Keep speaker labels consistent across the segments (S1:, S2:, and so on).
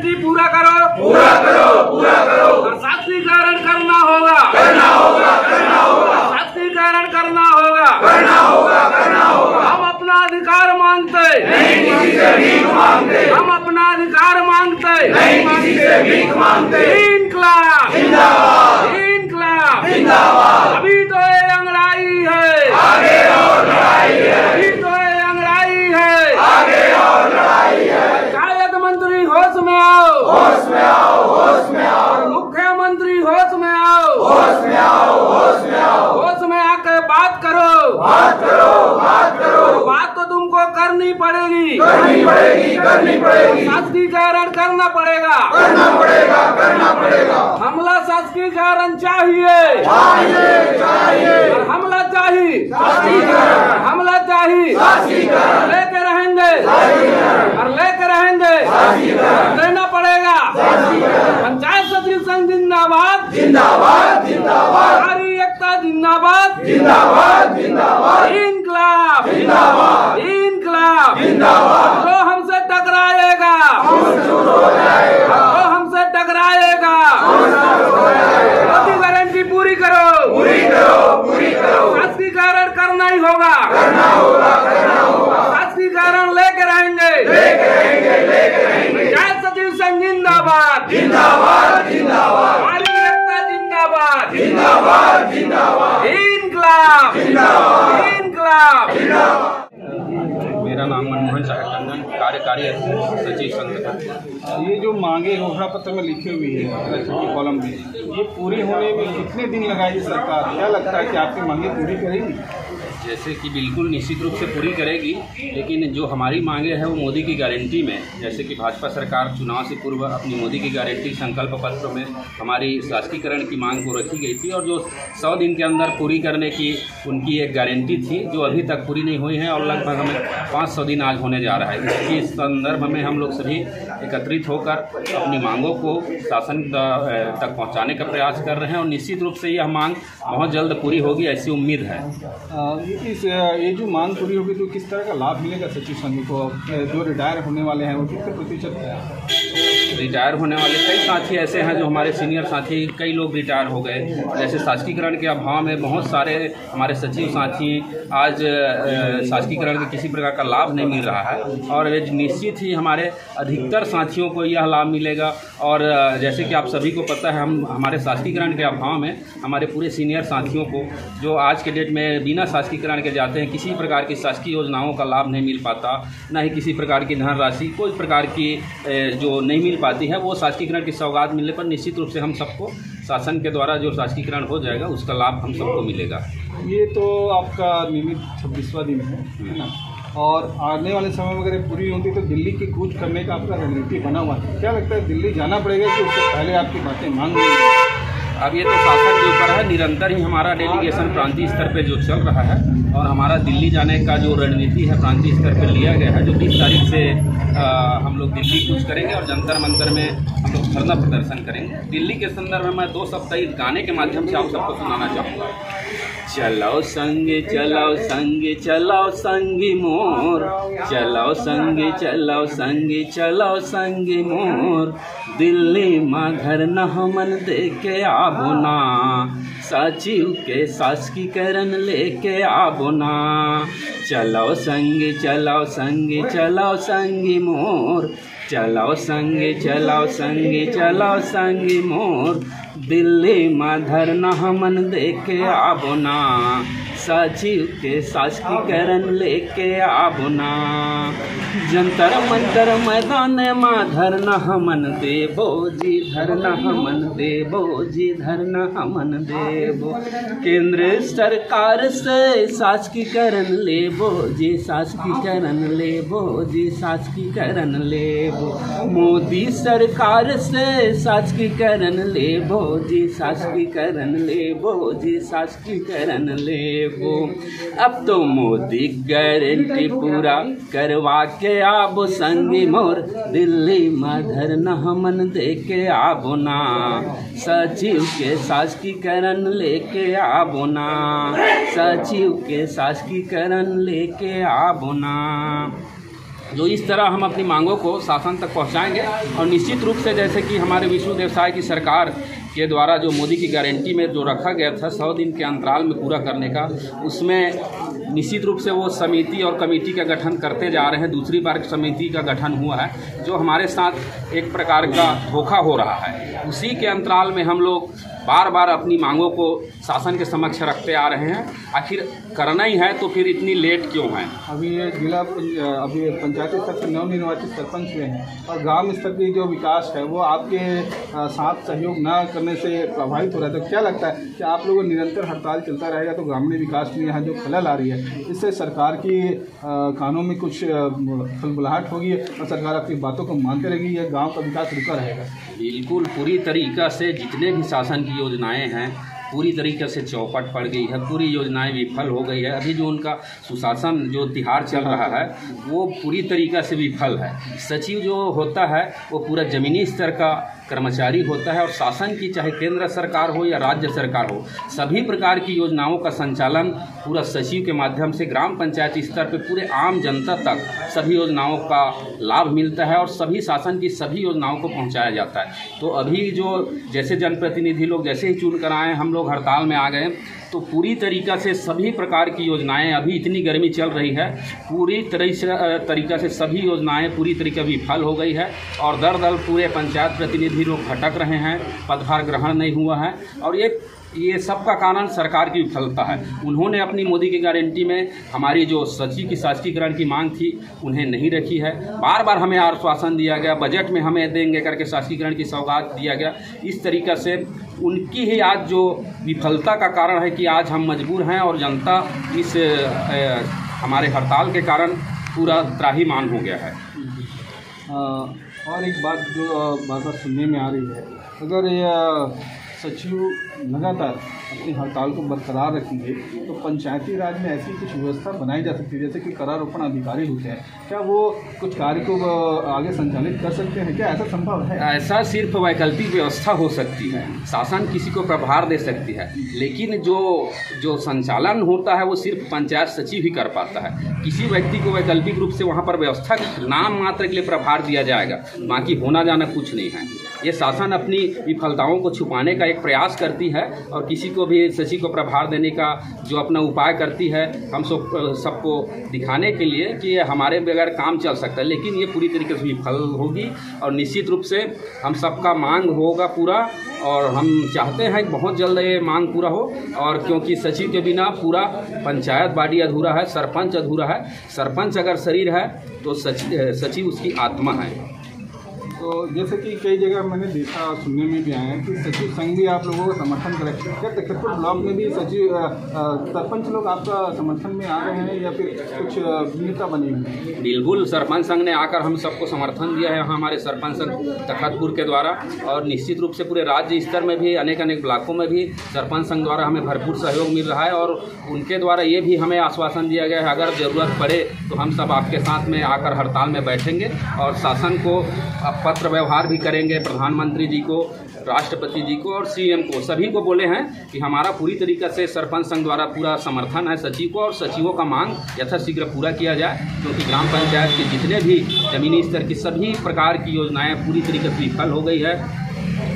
S1: Guarantee पूरा करो,
S2: पूरा करो, पूरा करो।
S1: शास्त्रीकरण करना होगा,
S2: करना होगा, करना होगा।
S1: शास्त्रीकरण करना होगा,
S2: करना होगा, करना होगा।
S1: हम अपना अधिकार मांगते
S2: नहीं किसी से भीख मांगते,
S1: हम अपना अधिकार मांगते
S2: नहीं किसी से भीख मांगते।
S1: इनकलाब
S2: जिंदाबाद,
S1: इनकलाब
S2: जिंदाबाद।
S1: अभी तो ये अंगड़ाई है,
S2: आगे और लड़ाई है,
S1: अभी तो ये अंगड़ाई है,
S2: आगे और लड़ाई है।
S1: पंचायत मंत्री होश में आओ,
S2: होश में आओ, होश में आओ,
S1: मुख्यमंत्री होश में आओ,
S2: होश में आओ, होश में आओ।
S1: होश में आके बात करो,
S2: बात करो, बात करो।
S1: बात तो तुमको करनी पड़ेगी,
S2: करनी पड़ेगी, करनी पड़ेगी।
S1: शास्त्रीकरण करना पड़ेगा,
S2: करना पड़ेगा, करना पड़ेगा।
S1: हमला शास्त्रीकरण चाहिए,
S2: चाहिए, चाहिए।
S1: और हमला चाहिए,
S2: शास्त्रीकरण,
S1: हमला चाहिए,
S2: शास्त्रीकरण,
S1: लेके रहेंगे
S2: शास्त्रीकरण,
S1: और लेके रहेंगे,
S2: शास्त्रीकरण,
S1: लेना पड़ेगा।
S2: शास्त्रीकरण।
S1: पंचायत सचिव संघ जिंदाबाद,
S2: जिंदाबाद, जिंदाबाद,
S1: नारी एकता जिंदाबाद,
S2: जिंदाबाद, जिंदाबाद,
S1: इनकलाब,
S2: जिंदाबाद,
S1: इनकलाब।
S2: जिंदाबाद।
S1: जो हमसे टकराएगा,
S2: चूर हो जाएगा,
S1: जो हमसे टकराएगा,
S2: चूर हो जाएगा।
S1: मोदी गारंटी पूरी करो,
S2: पूरी करो, पूरी करो।
S1: शास्त्रीकरण करना ही होगा,
S2: करना होगा, करना होगा।
S1: शास्त्रीकरण लेके रहेंगे,
S2: लेके रहेंगे, लेके रहेंगे।
S1: पंचायत सचिव संघ जिंदाबाद,
S2: जिंदाबाद, जिंदाबाद,
S1: नारी एकता जिंदाबाद,
S2: जिंदाबाद, जिंदाबाद,
S1: इनकलाब,
S2: जिंदाबाद,
S1: इनकलाब।
S2: जिंदाबाद।
S3: मेरा नाम मनमोहन सागर टंडन, कार्यकारी सचिव संगठन।
S4: ये जो मांगे घोषणा पत्र में लिखी हुई है की कॉलम में, ये पूरी होने में कितने दिन लगाएगी सरकार? क्या लगता है कि आपकी मांगे पूरी करेगी?
S3: जैसे कि बिल्कुल निश्चित रूप से पूरी करेगी, लेकिन जो हमारी मांगे हैं वो मोदी की गारंटी में, जैसे कि भाजपा सरकार चुनाव से पूर्व अपनी मोदी की गारंटी संकल्प पत्र में हमारी शासकीकरण की मांग को रखी गई थी, और जो 100 दिन के अंदर पूरी करने की उनकी एक गारंटी थी, जो अभी तक पूरी नहीं हुई है, और लगभग हमें 500 दिन आज होने जा रहा है। इसके संदर्भ में हम लोग सभी एकत्रित होकर अपनी मांगों को शासन तक पहुँचाने का प्रयास कर रहे हैं, और निश्चित रूप से यह मांग बहुत जल्द पूरी होगी, ऐसी उम्मीद है।
S4: ये जो मांग पूरी होगी तो किस तरह का लाभ मिलेगा सचिव संघ को? जो रिटायर होने वाले हैं वो कितने प्रतिशत है?
S3: रिटायर होने वाले कई साथी ऐसे हैं जो हमारे सीनियर साथी, कई लोग रिटायर हो गए। जैसे शासकीकरण के अभाव में बहुत सारे हमारे सचिव साथी आज शासकीकरण के किसी प्रकार का लाभ नहीं मिल रहा है, और निश्चित ही हमारे अधिकतर साथियों को यह लाभ मिलेगा। और जैसे कि आप सभी को पता है, हम हमारे शासकीकरण के अभाव में हमारे पूरे सीनियर साथियों को, जो आज के डेट में बिना शासकीकरण के जाते हैं, किसी प्रकार की शासकीय योजनाओं का लाभ नहीं मिल पाता, ना ही किसी प्रकार की धनराशि, कोई प्रकार की जो नहीं मिल पाती है, वो शासकीकरण की सौगात मिलने पर निश्चित रूप से हम सबको शासन के द्वारा जो शासकीकरण हो जाएगा उसका लाभ हम सबको मिलेगा।
S4: ये तो आपका नियमित 26वां दिन है ना, और आने वाले समय में अगर ये पूरी होती तो दिल्ली की कूच करने का आपका रणनीति बना हुआ है। क्या लगता है, दिल्ली जाना पड़ेगा कि उससे पहले आपकी बातें मांग ली?
S3: अब ये तो शासन के ऊपर है, निरंतर ही हमारा डेलीगेशन प्रांतीय स्तर पे जो चल रहा है, और हमारा दिल्ली जाने का जो रणनीति है प्रांतीय स्तर पे लिया गया है, जो 20 तारीख से हम लोग दिल्ली कूच करेंगे और जंतर मंतर में हम लोग धरना प्रदर्शन करेंगे। दिल्ली के संदर्भ में मैं 2 शब्द इस गाने के माध्यम से आप सबको सुनाना चाहूँगा। चलाओ संगे चलाओ संगे चलाओ संगी मोर, चलाओ संगे चलाओ संगे चलाओ संगी मोर, दिल्ली माँ घर न हमन देके आबो ना, सचिव के शासकीकरण लेके आबो ना। चलाओ संगे चलाओ संगे चलाओ संगी मोर, चलाओ संगे चलाओ संगे चलाओ संगी मोर, दिल्ली माँ धरना हमन देके आबो ना, सचिव के शासकीकरण लेके आबो ना। जंतर मंतर मैदान माँ धरना हमन देबो जी, धरना हमन देबो जी, धरना हमन देबो। केंद्र सरकार से शासकीकरण लेबो जी, शासकीकरण लेबो जी, शासकीकरण लेबो। मोदी सरकार से शासकीकरण लेबो जी, शासकीकरण लेबो जी, शासकीकरण लेबो। अब तो मोदी गारंटी पूरा करवा के आबो संगी मोर, दिल्ली माँ धरना हमन देके आबो ना, सचिव के शासकीकरण लेके आबो ना, सचिव के शासकीकरण लेके आबो ना। जो इस तरह हम अपनी मांगों को शासन तक पहुंचाएंगे। और निश्चित रूप से जैसे कि हमारे विष्णुदेव साय की सरकार के द्वारा जो मोदी की गारंटी में जो रखा गया था 100 दिन के अंतराल में पूरा करने का, उसमें निश्चित रूप से वो समिति और कमेटी का गठन करते जा रहे हैं। दूसरी बार समिति का गठन हुआ है, जो हमारे साथ एक प्रकार का धोखा हो रहा है। उसी के अंतराल में हम लोग बार बार अपनी मांगों को शासन के समक्ष रखते आ रहे हैं। आखिर करना ही है तो फिर इतनी लेट क्यों है?
S4: अभी ये अभी पंचायती स्तर से नवनिर्वाचित सरपंच हुए हैं और ग्राम स्तर की जो विकास है वो आपके साथ सहयोग न करने से प्रभावित हो रहा है। तो क्या लगता है कि आप लोगों निरंतर हड़ताल चलता रहेगा तो ग्रामीण विकास में यहाँ जो खलल आ रही है, इससे सरकार की कानों में कुछ खलबलाहट होगी और सरकार अपनी बातों को मानते रहेगी, यह गाँव का विकास रुका रहेगा?
S3: बिल्कुल पूरी तरीक़ा से जितने भी शासन की योजनाएं हैं पूरी तरीके से चौपट पड़ गई है, पूरी योजनाएं विफल हो गई है। अभी जो उनका सुशासन जो तिहार चल रहा है वो पूरी तरीक़ा से विफल है। सचिव जो होता है वो पूरा ज़मीनी स्तर का कर्मचारी होता है और शासन की चाहे केंद्र सरकार हो या राज्य सरकार हो, सभी प्रकार की योजनाओं का संचालन पूरा सचिव के माध्यम से ग्राम पंचायत स्तर पर पूरे आम जनता तक सभी योजनाओं का लाभ मिलता है और सभी शासन की सभी योजनाओं को पहुंचाया जाता है। तो अभी जो जैसे जनप्रतिनिधि लोग जैसे ही चुन कर आए, हम लोग हड़ताल में आ गए, तो पूरी तरीक़ा से सभी प्रकार की योजनाएं, अभी इतनी गर्मी चल रही है, पूरी तरीक़ा से सभी योजनाएं पूरी तरीके विफल हो गई है और दर दर पूरे पंचायत प्रतिनिधि लोग भटक रहे हैं, पदभार ग्रहण नहीं हुआ है। और ये सब का कारण सरकार की विफलता है। उन्होंने अपनी मोदी की गारंटी में हमारी जो सचिव की शासकीकरण की मांग थी उन्हें नहीं रखी है। बार बार हमें आश्वासन दिया गया, बजट में हमें देंगे करके शासकीकरण की सौगात दिया गया। इस तरीक़ा से उनकी ही आज जो विफलता का कारण है कि आज हम मजबूर हैं और जनता इस हमारे हड़ताल के कारण पूरा त्राहिमाम हो गया है।
S4: और एक बात जो बार सुनने में आ रही है, अगर यह सचिव लगातार अपनी हड़ताल को बरकरार रखेंगे तो पंचायती राज में ऐसी कुछ व्यवस्था बनाई जा सकती है, जैसे कि करारोपण अधिकारी होते हैं, क्या वो कुछ कार्य को आगे संचालित कर सकते हैं? क्या ऐसा संभव है?
S3: ऐसा सिर्फ वैकल्पिक व्यवस्था हो सकती है, शासन किसी को प्रभार दे सकती है, लेकिन जो संचालन होता है वो सिर्फ पंचायत सचिव ही कर पाता है। किसी व्यक्ति को वैकल्पिक रूप से वहाँ पर व्यवस्था नाम मात्र के लिए प्रभार दिया जाएगा, बाकी होना जाना कुछ नहीं है। ये शासन अपनी विफलताओं को छुपाने का एक प्रयास करती है और किसी को भी सचिव को प्रभार देने का जो अपना उपाय करती है, हम सबको दिखाने के लिए कि हमारे बगैर काम चल सकता है, लेकिन ये पूरी तरीके से विफल होगी और निश्चित रूप से हम सबका मांग होगा पूरा। और हम चाहते हैं कि बहुत जल्द ये मांग पूरा हो, और क्योंकि सचिव के बिना पूरा पंचायत बॉडी अधूरा है, सरपंच अधूरा है। सरपंच अगर शरीर है तो सचिव उसकी आत्मा है।
S4: तो जैसे कि कई जगह मैंने देखा, सुनने में भी आया है कि सचिव संघ भी आप लोगों का समर्थन करें। क्या तखतपुर ब्लॉक में भी सरपंच लोग आपका समर्थन में आ रहे हैं या फिर कुछ भिन्नता बनी हुई है?
S3: बिल्कुल, सरपंच संघ ने आकर हम सबको समर्थन दिया है यहाँ हमारे सरपंच संघ तखतपुर के द्वारा, और निश्चित रूप से पूरे राज्य स्तर में भी अनेक ब्लॉकों में भी सरपंच संघ द्वारा हमें भरपूर सहयोग मिल रहा है। और उनके द्वारा ये भी हमें आश्वासन दिया गया है, अगर ज़रूरत पड़े तो हम सब आपके साथ में आकर हड़ताल में बैठेंगे और शासन को पत्र व्यवहार भी करेंगे। प्रधानमंत्री जी को, राष्ट्रपति जी को और सीएम को, सभी को बोले हैं कि हमारा पूरी तरीके से सरपंच संघ द्वारा पूरा समर्थन है सचिव को, और सचिवों का मांग यथाशीघ्र पूरा किया जाए, क्योंकि ग्राम पंचायत के जितने भी जमीनी स्तर की सभी प्रकार की योजनाएं पूरी तरीके से विफल हो गई है।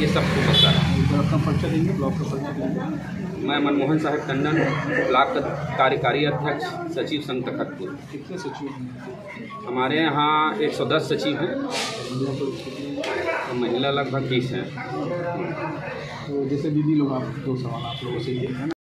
S3: ये सब को पता है।
S4: अपना परिचय देंगे, ब्लॉक का परिचय देंगे।
S3: मैं मनमोहन साहब टंडन, ब्लॉक कार्यकारी अध्यक्ष, सचिव संघ तखतपुर।
S4: कितने सचिव हैं
S3: हमारे यहाँ? 110 सचिव हैं, महिला लगभग 20 हैं।
S4: तो जैसे दीदी लोग, आप दो सवाल आप लोगों से ये है ना।